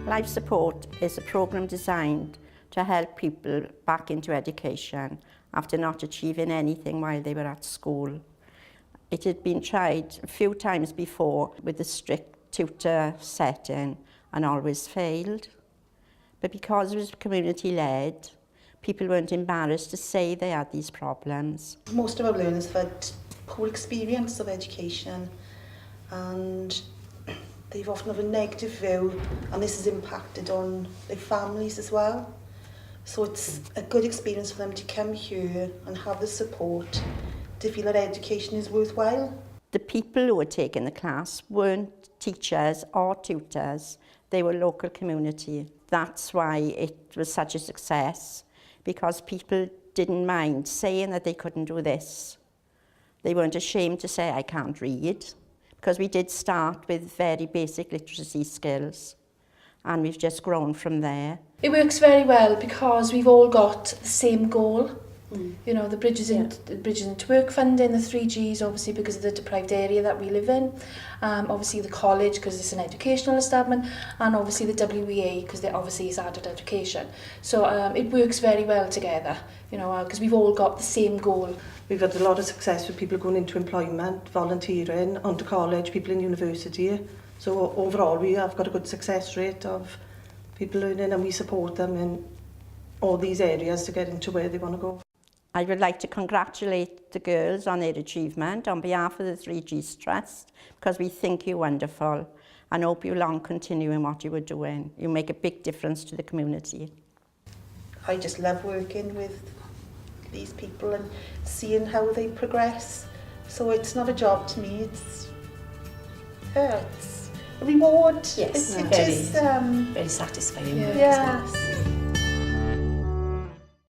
Life support is a programme designed to help people back into education after not achieving anything while they were at school. It had been tried a few times before with a strict tutor setting and always failed. But because it was community-led, people weren't embarrassed to say they had these problems. Most of our learners have had poor experience of education, and they've often have a negative view, and this has impacted on their families as well. So it's a good experience for them to come here and have the support to feel that education is worthwhile. The people who were taking the class weren't teachers or tutors, they were local community. That's why it was such a success, because people didn't mind saying that they couldn't do this. They weren't ashamed to say, I can't read, because we did start with very basic literacy skills, and we've just grown from there. It works very well because we've all got the same goal. You know, the Bridges into Work funding, the 3G's obviously because of the deprived area that we live in, obviously the college because it's an educational establishment, and obviously the WEA because obviously it's adult education. So it works very well together, you know, because we've all got the same goal. We've had a lot of success with people going into employment, volunteering, onto college, people in university. So overall we have got a good success rate of people learning, and we support them in all these areas to get into where they want to go. I would like to congratulate the girls on their achievement on behalf of the 3G's Trust, because we think you're wonderful and hope you long continue in what you were doing. You make a big difference to the community. I just love working with these people and seeing how they progress. So it's not a job to me, it's a reward. Yes, It's very satisfying. Yes.